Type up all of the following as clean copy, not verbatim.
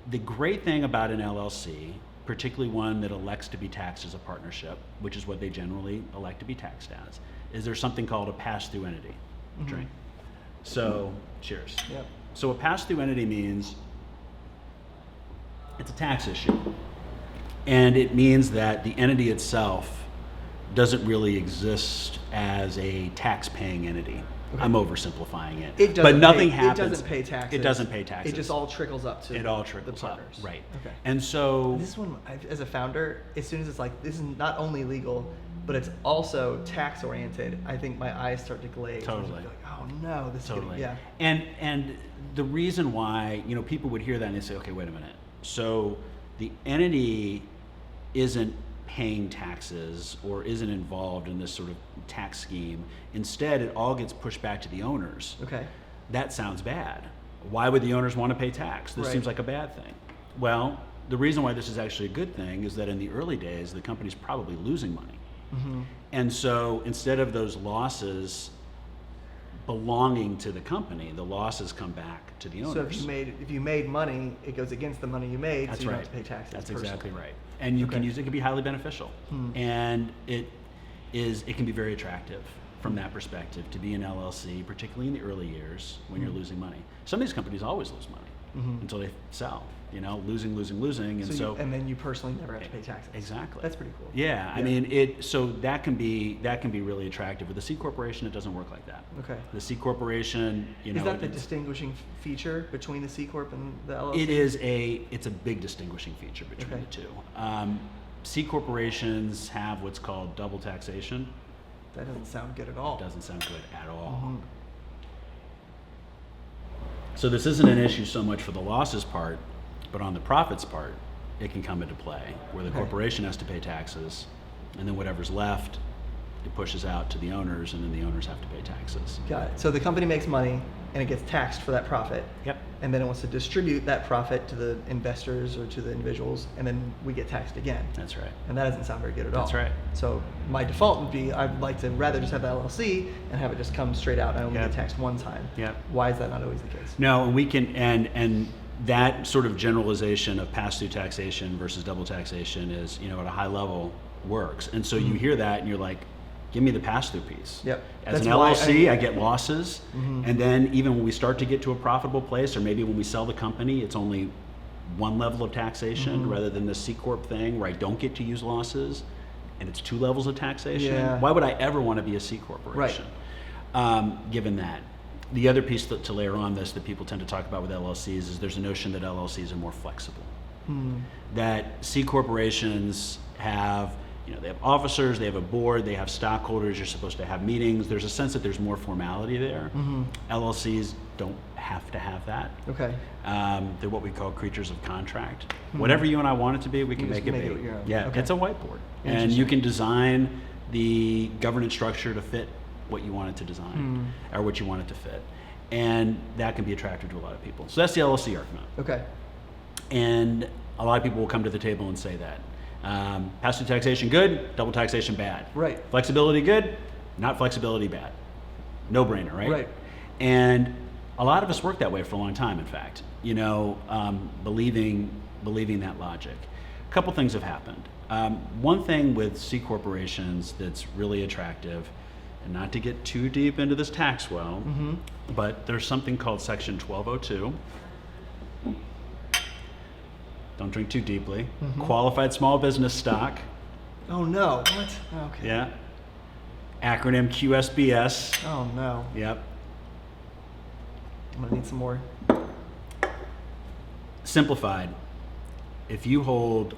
the great thing about an LLC, particularly one that elects to be taxed as a partnership, which is what they generally elect to be taxed as, is there's something called a pass-through entity. Drink. So, cheers. Yep. So a pass-through entity means it's a tax issue. And it means that the entity itself doesn't really exist as a tax-paying entity. Okay. I'm oversimplifing it. It doesn't but nothing pay, happens. It doesn't pay taxes. It doesn't pay taxes. It just all trickles up to it all trickles the partners. Up, right. Okay. And so this one, as a founder, as soon as it's like, this is not only legal, but it's also tax oriented, I think my eyes start to glaze. Totally. Like, oh no, this totally. is getting, yeah. And the reason why, people would hear that and they say, okay, wait a minute. So the entity isn't paying taxes or isn't involved in this sort of tax scheme. Instead, it all gets pushed back to the owners. Okay. That sounds bad. Why would the owners want to pay tax? This seems like a bad thing. Well, the reason why this is actually a good thing is that in the early days, the company's probably losing money. And so instead of those losses belonging to the company, the losses come back to the owners. So if you made money, it goes against the money you made, That's so you right. don't have to pay taxes. That's personally. exactly right. And you can use it can be highly beneficial. And it can be very attractive from that perspective to be an LLC, particularly in the early years when you're losing money. Some of these companies always lose money until they sell. Losing, and and then you personally never have to pay taxes. Exactly. That's pretty cool. Yeah, I mean so that can be really attractive. With the C corporation, it doesn't work like that. Okay. The C corporation, is that the distinguishing feature between the C corp and the LLC? It's a big distinguishing feature between the two. C corporations have what's called double taxation. That doesn't sound good at all. It doesn't sound good at all. So this isn't an issue so much for the losses part, but on the profits part, it can come into play where the corporation has to pay taxes, and then whatever's left, it pushes out to the owners, and then the owners have to pay taxes. Got it. So the company makes money, and it gets taxed for that profit. Yep. And then it wants to distribute that profit to the investors or to the individuals, and then we get taxed again. That's right. And that doesn't sound very good at all. That's right. So my default would be I'd like to rather just have the LLC and have it just come straight out and I only get taxed one time. Yep. Why is that not always the case? No, and we can and that sort of generalization of pass-through taxation versus double taxation is, at a high level works. And so you hear that and you're like, give me the pass-through piece. Yep. As an LLC, I get losses, and then even when we start to get to a profitable place, or maybe when we sell the company, it's only one level of taxation rather than the C-Corp thing where I don't get to use losses, and it's two levels of taxation. Yeah. Why would I ever want to be a C-Corporation? Given that. The other piece to layer on this that people tend to talk about with LLCs is there's a notion that LLCs are more flexible. That C-Corporations have they have officers, they have a board, they have stockholders, you're supposed to have meetings. There's a sense that there's more formality there. LLCs don't have to have that. Okay. They're what we call creatures of contract. Whatever you and I want it to be, we can make it be. Yeah, it's a whiteboard. And you can design the governance structure to fit what you want it to design or what you want it to fit. And that can be attractive to a lot of people. So that's the LLC argument. Okay. And a lot of people will come to the table and say that. Pass-through taxation good, double taxation bad. Right. Flexibility good, not flexibility bad. No brainer, right? Right. And a lot of us worked that way for a long time, in fact, believing that logic. A couple things have happened. One thing with C corporations that's really attractive, and not to get too deep into this tax well, but there's something called Section 1202. Don't drink too deeply. Qualified small business stock. Oh no, what? Okay. Yeah. Acronym QSBS. Oh no. Yep. I'm gonna need some more. Simplified, if you hold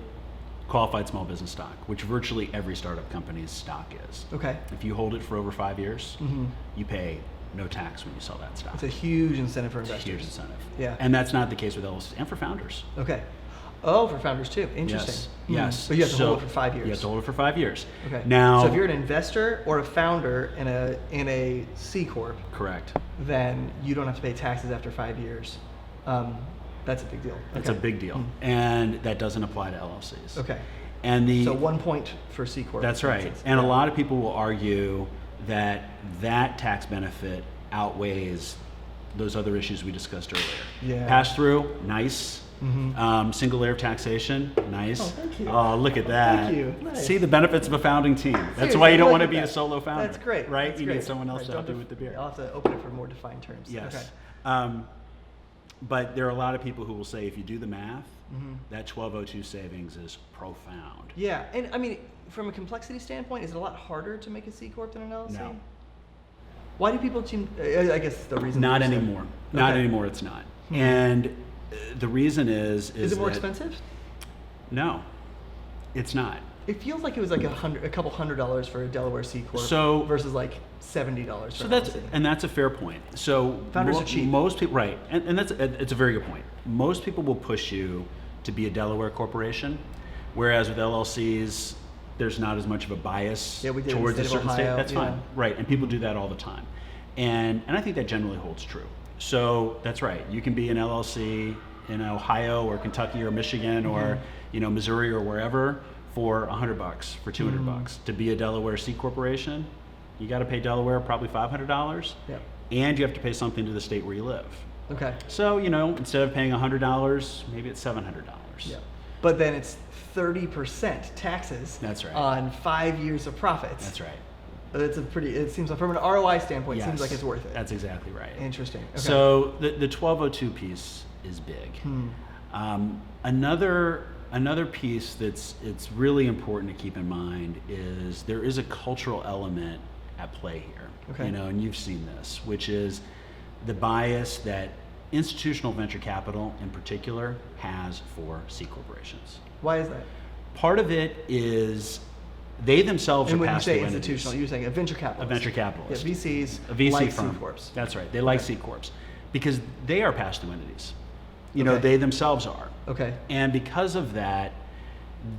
qualified small business stock, which virtually every startup company's stock is. Okay. If you hold it for over 5 years, you pay no tax when you sell that stock. It's a huge incentive for investors. It's a huge incentive. Yeah. And that's not the case with LLCs and for founders. Okay. Oh, for founders too. Interesting. Yes. But you have to hold it for 5 years. You have to hold it for 5 years. Okay. Now, so if you're an investor or a founder in a C corp, correct, then you don't have to pay taxes after 5 years. That's a big deal. That's a big deal, and that doesn't apply to LLCs. Okay. And so 1 point for C corp. That's right. And a lot of people will argue that that tax benefit outweighs those other issues we discussed earlier. Yeah. Pass through, nice. Single layer of taxation, nice. Oh, thank you. Oh, look at that. Thank you. Nice. See the benefits of a founding team. That's Seriously, why you don't look want to at be a that. solo founder. That's great. Right? That's You great. need someone else Right, to help you with the beer. I'll have to open it for more defined terms. Yes. Okay. But there are a lot of people who will say if you do the math, that 1202 savings is profound. Yeah, and I mean, from a complexity standpoint, is it a lot harder to make a C-Corp than an LLC? No. Why do people seem, I guess the reason. Not you said- anymore. Not Okay. anymore, it's not. And the reason is Is it more that- expensive? No, it's not. It feels like it was like a couple $100 for a Delaware C-Corp So- versus like $70 for So an that's LLC. and that's a fair point. So Founders are cheap. Most people, right? And it's a very good point. Most people will push you to be a Delaware corporation, whereas with LLCs, there's not as much of a bias Yeah, we did it in towards the a state of certain state. Ohio, That's fine, yeah. right? And people do that all the time, and I think that generally holds true. So that's right. You can be an LLC in Ohio or Kentucky or Michigan or Missouri or wherever for $100, for $200. To be a Delaware C corporation, you got to pay Delaware probably $500, Yep. and you have to pay something to the state where you live. Okay. So instead of paying $100, maybe it's $700. Yeah. But then it's 30% taxes. That's right. On 5 years of profits. That's right. It's it seems like from an ROI standpoint, it Yes, seems like it's worth it. That's exactly right. Interesting. Okay. So the 1202 piece is big. Another piece it's really important to keep in mind is there is a cultural element at play here. Okay. And you've seen this, which is the bias that institutional venture capital in particular has for C corporations. Why is that? Part of it is they themselves And are when you pass-through say entities. institutional, you're saying a venture capitalist. A venture capitalist. Yeah, VCs. A VC like firm. C-Corps. That's right. They like Okay. C-Corps because they are pass-through entities. Okay. They themselves are. Okay. And because of that,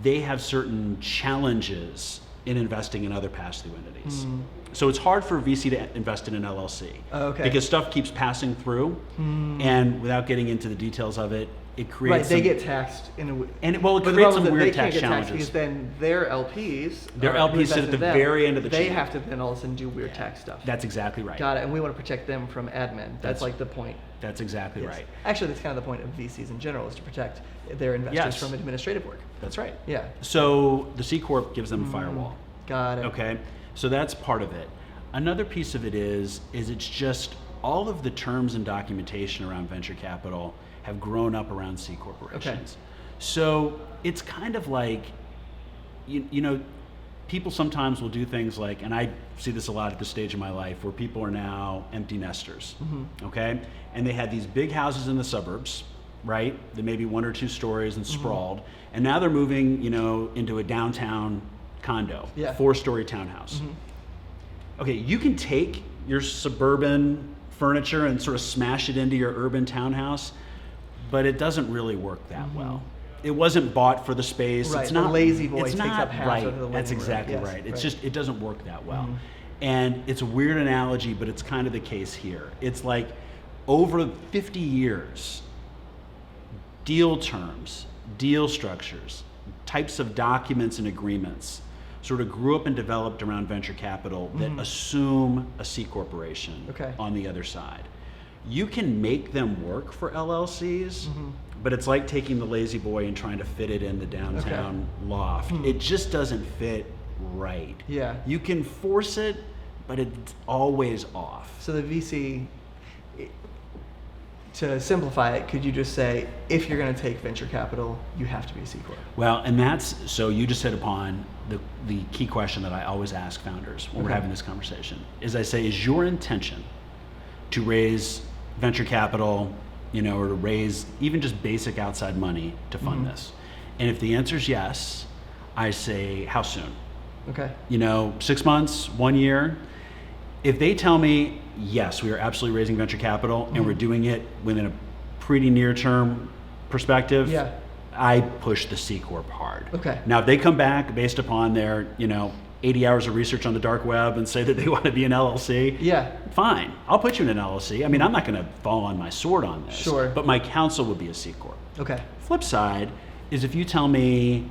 they have certain challenges in investing in other pass-through entities. So it's hard for a VC to invest in an LLC Okay. because stuff keeps passing through, and without getting into the details of it, it creates Right, they some- get taxed in a way. and it creates some is that weird they tax can't get taxed challenges. because then their LPs, Their who LPs sit invest at in the them, very end of the They chain. have to then all of a sudden do weird tax stuff. That's exactly right. Got it, and we want to protect them from admin. That's like the point. That's exactly Yes. right. Actually, that's kind of the point of VCs in general, is to protect their investors Yes. from administrative work. That's right. Yeah. So the C Corp gives them a firewall. Got it. Okay, so that's part of it. Another piece of it is it's just all of the terms and documentation around venture capital have grown up around C corporations. So it's kind of like, people sometimes will do things like, and I see this a lot at this stage of my life, where people are now empty nesters, okay? And they had these big houses in the suburbs, right? They may be 1 or 2 stories and sprawled, and now they're moving, into a downtown condo, Yeah. 4-story townhouse. Okay, you can take your suburban furniture and sort of smash it into your urban townhouse, but it doesn't really work that well. It wasn't bought for the space. Right, It's the not lazy boy it's takes not up half right. of the living That's room. exactly Yes, right. It's right. just it doesn't work that well. And it's a weird analogy, but it's kind of the case here. It's like over 50 years, deal terms, deal structures, types of documents and agreements sort of grew up and developed around venture capital that assume a C corporation Okay. on the other side. You can make them work for LLCs, but it's like taking the lazy boy and trying to fit it in the downtown loft. It just doesn't fit right. Yeah. You can force it, but it's always off. So the VC, to simplify it, could you just say, if you're going to take venture capital, you have to be a C Corp? Well, and that's, so you just hit upon the key question that I always ask founders when we're having this conversation, is I say, is your intention to raise venture capital, or to raise even just basic outside money to fund this? And if the answer is yes, I say, how soon? Okay. 6 months, 1 year. If they tell me, yes, we are absolutely raising venture capital and we're doing it within a pretty near-term perspective, Yeah. I push the C Corp hard. Okay. Now, if they come back based upon their, 80 hours of research on the dark web and say that they want to be an LLC, Yeah. fine. I'll put you in an LLC. I mean, I'm not going to fall on my sword on this. Sure. But my counsel would be a C Corp. Okay. Flip side is if you tell me,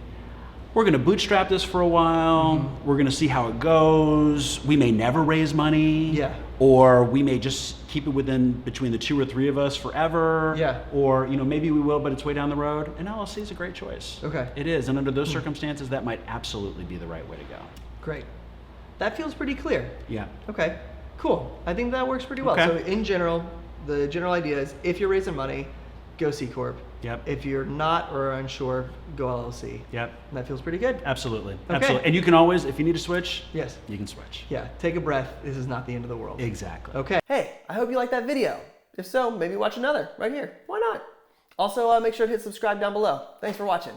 we're going to bootstrap this for a while, we're going to see how it goes, we may never raise money. Yeah. or we may just keep it between the 2 or 3 of us forever. Yeah. Or, maybe we will, but it's way down the road. An LLC is a great choice. Okay. It is, and under those circumstances, that might absolutely be the right way to go. Great. That feels pretty clear. Yeah. Okay, cool. I think that works pretty well. Okay. So in general, the general idea is if you're raising money, go C-Corp. Yep. If you're not or unsure, go LLC. Yep. And that feels pretty good. Absolutely. Okay. Absolutely. And you can always, if you need to switch, Yes. you can switch. Yeah, take a breath. This is not the end of the world. Exactly. Okay. Hey, I hope you liked that video. If so, maybe watch another right here. Why not? Also, make sure to hit subscribe down below. Thanks for watching.